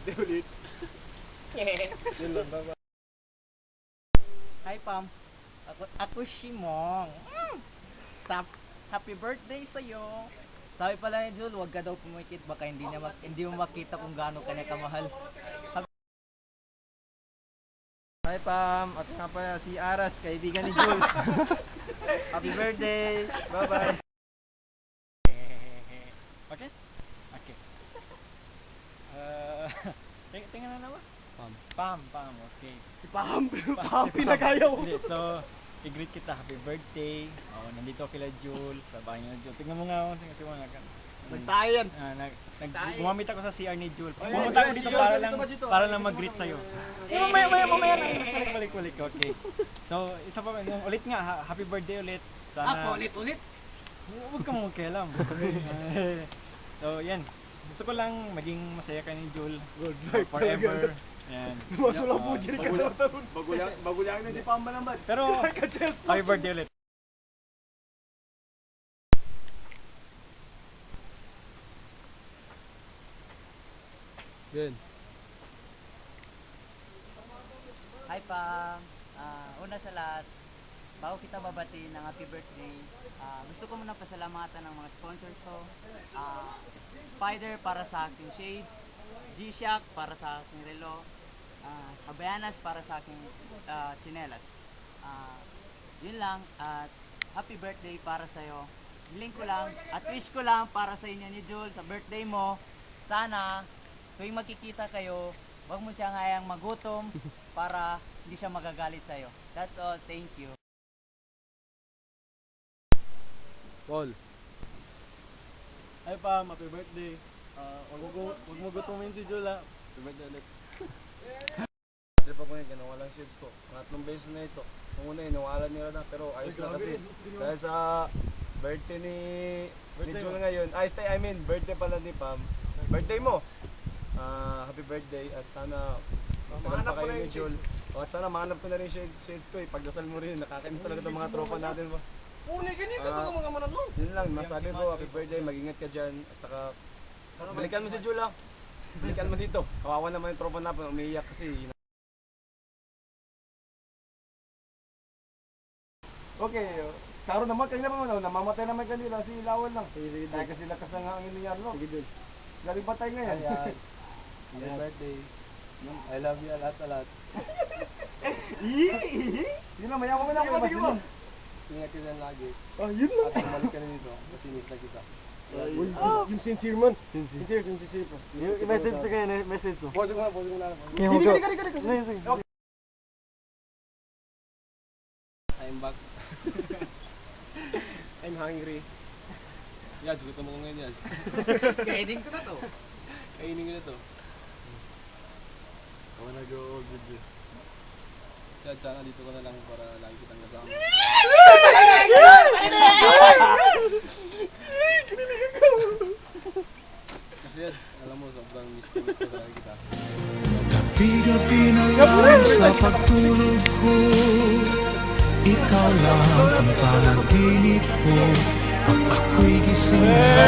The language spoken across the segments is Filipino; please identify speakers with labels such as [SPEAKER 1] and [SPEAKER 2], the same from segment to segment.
[SPEAKER 1] birthday ulit. Yun lang, bye-bye.
[SPEAKER 2] Hi Pam, ako si Mong. Happy birthday sa'yo. Sabi pala ni Jul, huwag ka daw pumikit, baka hindi mo makita kung gaano kanya kamahal.
[SPEAKER 1] Hi Pam, at nga pala si Aras, kaibigan ni Jul. Happy birthday, bye-bye.
[SPEAKER 3] Okay? Okay. Tingnan na naman. Pam, okay.
[SPEAKER 1] Si Pam, Pam, pinagaya ko.
[SPEAKER 3] Hindi, so, i-greet kita, happy birthday. Oh, nandito kila Jul, sa bahay niya Jul. Tingnan mo nga ako, kasi mo
[SPEAKER 1] Nagtayan.
[SPEAKER 3] gumamit ako sa CR ni Jul.
[SPEAKER 1] Ay,
[SPEAKER 3] Pumunta ako
[SPEAKER 1] ay,
[SPEAKER 3] dito
[SPEAKER 1] Jul,
[SPEAKER 3] para lang mag-greet sa'yo. Mamaya na. Balik. Okay. So, isa pa, ulit nga, happy birthday ulit. Sana,
[SPEAKER 2] Ulit.
[SPEAKER 3] huwag ka mong magkialam. So, yan. Gusto ko lang maging masaya ka ni Jul.
[SPEAKER 1] Good life.
[SPEAKER 3] Forever. Yan.
[SPEAKER 1] Masula po, Jiri ka na tarun. Bagulang na si Pam naman.
[SPEAKER 3] Pero, happy birthday ulit.
[SPEAKER 1] Good.
[SPEAKER 2] Hi Pam, una sa lahat, bago kita babatiin ng happy birthday, gusto ko muna pasalamatan ng mga sponsor ko. Spider para sa aking shades, G-Shock para sa aking relo, Habayanas para sa aking tsinelas. Yun lang, at happy birthday para sa'yo. Hiling ko lang at wish ko lang para sa inyo ni Jules sa birthday mo. Sana tuwing makikita kayo, wag mo siyang hayang magutom para hindi siya magagalit sa'yo. That's all. Thank you.
[SPEAKER 1] Paul. Hi Pam, happy birthday. Huwag mo gutumin si Jul ha. Happy birthday ulit. Hindi pa ko yun, walang shades ko. Pangatlong beses na ito. Nung una inuwalan nila na, pero ayos lang kasi. Dahil sa birthday ni Jul ngayon, birthday pala ni Pam. Birthday mo. Happy birthday at sana tagal pa kayo ni Jul. At sana mahanap ko na rin shades ko. Pagdasal mo rin, nakakainis talaga itong mga tropa natin ba. Mga mananong. Yun lang, masabi ko, happy birthday, mag-ingat ka dyan. At saka, balikan mo si Jul ha. Balikan mo dito. Kawawa naman yung tropa natin, umiiyak kasi. Okay, karon naman kanina pa man, namamatay naman kanila si Lawal lang. Dahil kasi lakas na nga ang iniyan mo. Sige din. Galing patay ngayon. Happy birthday. I love you a lot. Yun na, mayaman mo na ako ba? Ingat ka dyan lagi. Yun lang. At balik ka na dito. Masinis na kita. Yung sincere man. Sincere po. Yung message na kayo, message mo. Pwede ko na. Kaya I'm back. I'm hungry. Yaz, gutom ako ngayon, Yaz.
[SPEAKER 2] Kainin ko na to.
[SPEAKER 1] Kainin ko na to. I wanna go all with you. Yaz, sana dito ko na lang para lagi kitang kasama. Kasi Yaz, alam mo, sobrang miss ko talaga kita.
[SPEAKER 4] Gabi-gabi na lang sa pagtulog ko, ikaw lang ang panaginip ko. Pag ako'y gising na,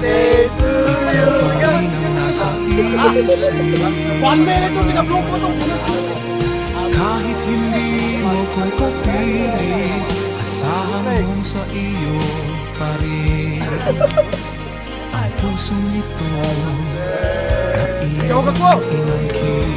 [SPEAKER 4] ikaw pa rin ang nasa isip. Kahit hindi mo ko kapiling, asahan mong sa iyo pa rin. Ang pusong ito na iyong inangkin.